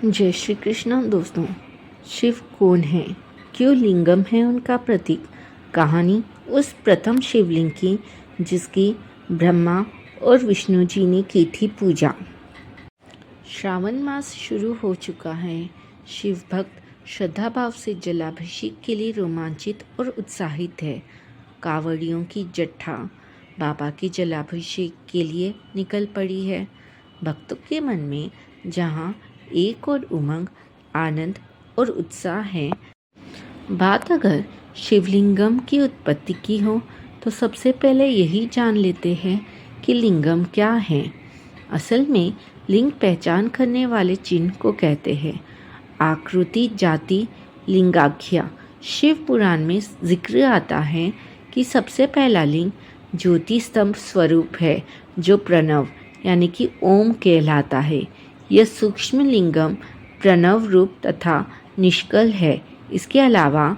जय श्री कृष्ण दोस्तों। शिव कौन है, क्यों लिंगम है उनका प्रतीक। कहानी उस प्रथम शिवलिंग की जिसकी ब्रह्मा और विष्णु जी ने की थी पूजा। श्रावण मास शुरू हो चुका है। शिव भक्त श्रद्धा भाव से जलाभिषेक के लिए रोमांचित और उत्साहित है। कांवड़ियों की जट्ठा बाबा के जलाभिषेक के लिए निकल पड़ी है। भक्तों के मन में जहाँ एक और उमंग, आनंद और उत्साह है। बात अगर शिवलिंगम की उत्पत्ति की हो तो सबसे पहले यही जान लेते हैं कि लिंगम क्या है। असल में लिंग पहचान करने वाले चिन्ह को कहते हैं। आकृति जाति लिंगाख्या। शिव पुराण में जिक्र आता है कि सबसे पहला लिंग ज्योति स्तंभ स्वरूप है जो प्रणव यानी कि ओम कहलाता है। यह सूक्ष्म लिंगम प्रणव रूप तथा निष्कल है। इसके अलावा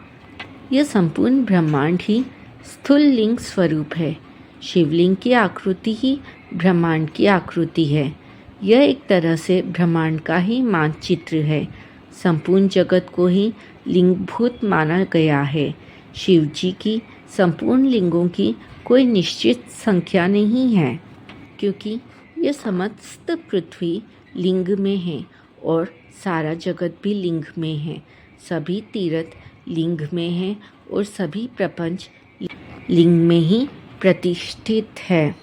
यह संपूर्ण ब्रह्मांड ही स्थूल लिंग स्वरूप है। शिवलिंग की आकृति ही ब्रह्मांड की आकृति है। यह एक तरह से ब्रह्मांड का ही मानचित्र है। संपूर्ण जगत को ही लिंगभूत माना गया है। शिव जी की संपूर्ण लिंगों की कोई निश्चित संख्या नहीं है, क्योंकि यह समस्त पृथ्वी लिंग में है और सारा जगत भी लिंग में है। सभी तीर्थ लिंग में हैं और सभी प्रपंच लिंग में ही प्रतिष्ठित है।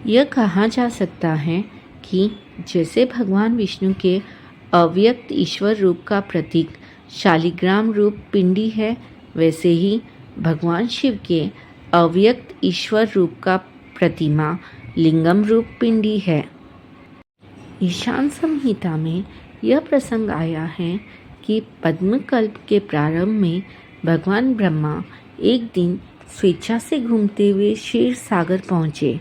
यह कहा जा सकता है कि जैसे भगवान विष्णु के अव्यक्त ईश्वर रूप का प्रतीक शालिग्राम रूप पिंडी है, वैसे ही भगवान शिव के अव्यक्त ईश्वर रूप का प्रतिमा लिंगम रूप पिंडी है। ईशान संहिता में यह प्रसंग आया है कि पद्मकल्प के प्रारंभ में भगवान ब्रह्मा एक दिन स्वेच्छा से घूमते हुए क्षीर सागर पहुँचे।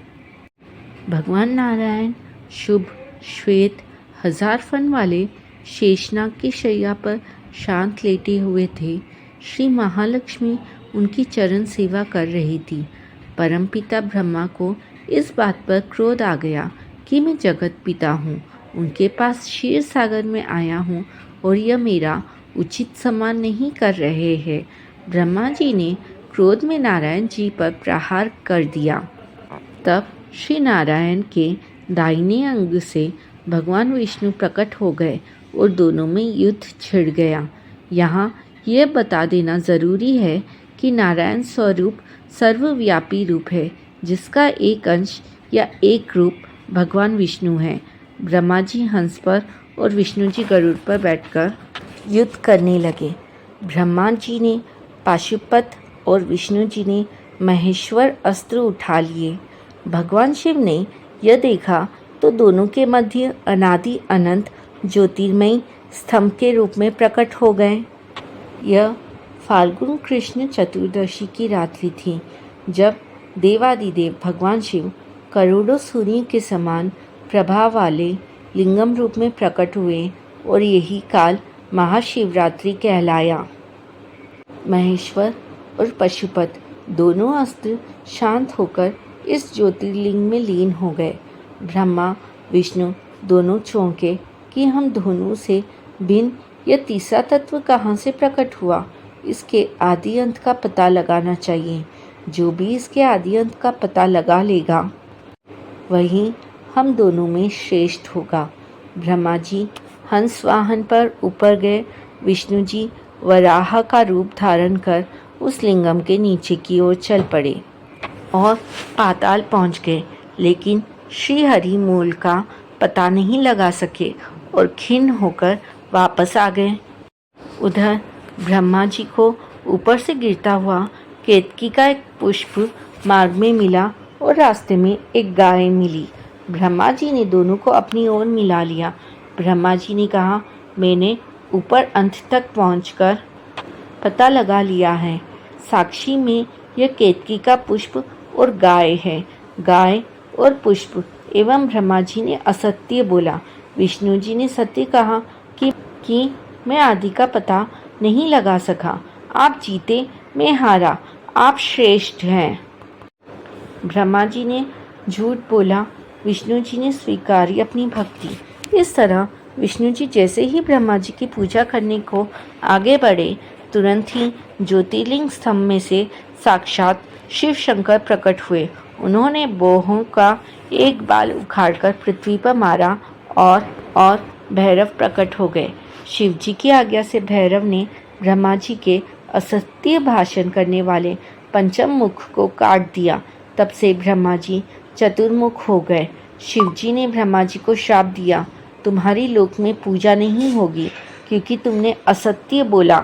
भगवान नारायण शुभ श्वेत 1000 फन वाले शेषनाग की शैया पर शांत लेटे हुए थे। श्री महालक्ष्मी उनकी चरण सेवा कर रही थी। परमपिता ब्रह्मा को इस बात पर क्रोध आ गया कि मैं जगत पिता हूँ, उनके पास क्षीर सागर में आया हूँ और यह मेरा उचित सम्मान नहीं कर रहे हैं। ब्रह्मा जी ने क्रोध में नारायण जी पर प्रहार कर दिया। तब श्री नारायण के दाहिने अंग से भगवान विष्णु प्रकट हो गए और दोनों में युद्ध छिड़ गया। यहाँ यह बता देना ज़रूरी है कि नारायण स्वरूप सर्वव्यापी रूप है, जिसका एक अंश या एक रूप भगवान विष्णु है। ब्रह्मा जी हंस पर और विष्णु जी गरुड़ पर बैठकर युद्ध करने लगे। ब्रह्मा जी ने पाशुपत और विष्णु जी ने महेश्वर अस्त्र उठा लिए। भगवान शिव ने यह देखा तो दोनों के मध्य अनादि अनंत ज्योतिर्मयी स्तंभ के रूप में प्रकट हो गए। यह फाल्गुन कृष्ण चतुर्दशी की रात्रि थी, जब देवादिदेव भगवान शिव करोड़ों सूर्य के समान प्रभाव वाले लिंगम रूप में प्रकट हुए और यही काल महाशिवरात्रि कहलाया। महेश्वर और पशुपत दोनों अस्त्र शांत होकर इस ज्योतिर्लिंग में लीन हो गए। ब्रह्मा विष्णु दोनों चौंके कि हम दोनों से भिन्न यह तीसरा तत्व कहाँ से प्रकट हुआ। इसके आदि अंत का पता लगाना चाहिए। जो भी इसके आदि अंत का पता लगा लेगा वही हम दोनों में श्रेष्ठ होगा। ब्रह्मा जी हंस वाहन पर ऊपर गए। विष्णु जी वराह का रूप धारण कर उस लिंगम के नीचे की ओर चल पड़े और पाताल पहुंच गए, लेकिन श्री हरि मूल का पता नहीं लगा सके और खिन्न होकर वापस आ गए। उधर ब्रह्मा जी को ऊपर से गिरता हुआ केतकी का एक पुष्प मार्ग में मिला और रास्ते में एक गाय मिली। ब्रह्मा जी ने दोनों को अपनी ओर मिला लिया। ब्रह्मा जी ने कहा, मैंने ऊपर अंत तक पहुंचकर पता लगा लिया है। साक्षी में यह केतकी का पुष्प और गाय है। गाय और पुष्प एवं ब्रह्मा जी ने असत्य बोला। विष्णु जी ने सत्य कहा कि मैं आदि का पता नहीं लगा सका। आप जीते, मैं हारा, आप श्रेष्ठ हैं। ब्रह्मा जी ने झूठ बोला। विष्णु जी ने स्वीकारी अपनी भक्ति। इस तरह विष्णु जी जैसे ही ब्रह्मा जी की पूजा करने को आगे बढ़े, तुरंत ही ज्योतिर्लिंग स्तंभ में से साक्षात शिव शंकर प्रकट हुए। उन्होंने बोहों का एक बाल उखाड़कर पृथ्वी पर मारा और भैरव प्रकट हो गए। शिव जी की आज्ञा से भैरव ने ब्रह्मा जी के असत्य भाषण करने वाले पंचम मुख को काट दिया। तब से ब्रह्मा जी चतुर्मुख हो गए। शिव जी ने ब्रह्मा जी को श्राप दिया, तुम्हारी लोक में पूजा नहीं होगी क्योंकि तुमने असत्य बोला।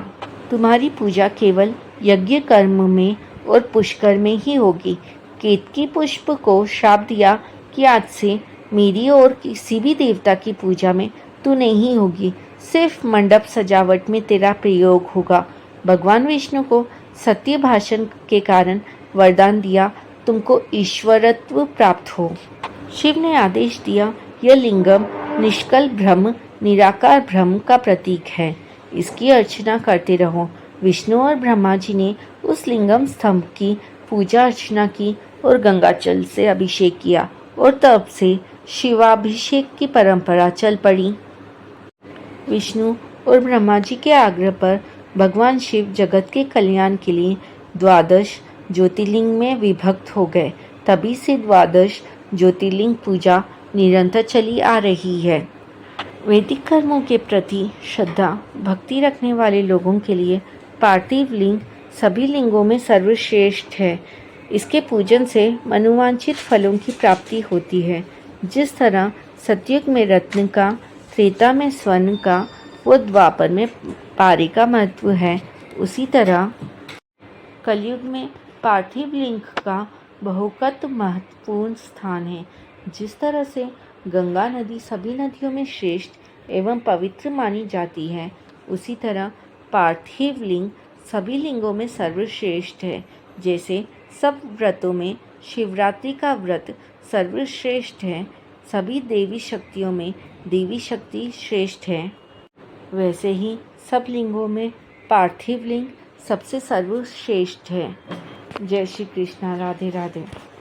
तुम्हारी पूजा केवल यज्ञ कर्म में और पुष्कर में ही होगी। केतकी पुष्प को श्राप दिया कि आज से मेरी और किसी भी देवता की पूजा में तू नहीं होगी, सिर्फ मंडप सजावट में तेरा प्रयोग होगा। भगवान विष्णु को सत्य भाषण के कारण वरदान दिया, तुमको ईश्वरत्व प्राप्त हो। शिव ने आदेश दिया, यह लिंगम निष्कल ब्रह्म, निराकार ब्रह्म का प्रतीक है, इसकी अर्चना करते रहो। विष्णु और ब्रह्मा जी ने उस लिंगम स्तंभ की पूजा अर्चना की और गंगाजल से अभिषेक किया और तब से शिवाभिषेक की परंपरा चल पड़ी। विष्णु और ब्रह्मा जी के आग्रह पर भगवान शिव जगत के कल्याण के लिए 12 ज्योतिर्लिंग में विभक्त हो गए। तभी से 12 ज्योतिर्लिंग पूजा निरंतर चली आ रही है। वैदिक कर्मों के प्रति श्रद्धा भक्ति रखने वाले लोगों के लिए पार्थिव लिंग सभी लिंगों में सर्वश्रेष्ठ है। इसके पूजन से मनोवांछित फलों की प्राप्ति होती है। जिस तरह सतयुग में रत्न का, त्रेता में स्वर्ण का व द्वापर में पारे का महत्व है, उसी तरह कलयुग में पार्थिव लिंग का बहुकत महत्वपूर्ण स्थान है। जिस तरह से गंगा नदी सभी नदियों में श्रेष्ठ एवं पवित्र मानी जाती है, उसी तरह पार्थिव लिंग सभी लिंगों में सर्वश्रेष्ठ है। जैसे सब व्रतों में शिवरात्रि का व्रत सर्वश्रेष्ठ है, सभी देवी शक्तियों में देवी शक्ति श्रेष्ठ है, वैसे ही सब लिंगों में पार्थिव लिंग सबसे सर्वश्रेष्ठ है। जय श्री कृष्णा। राधे राधे।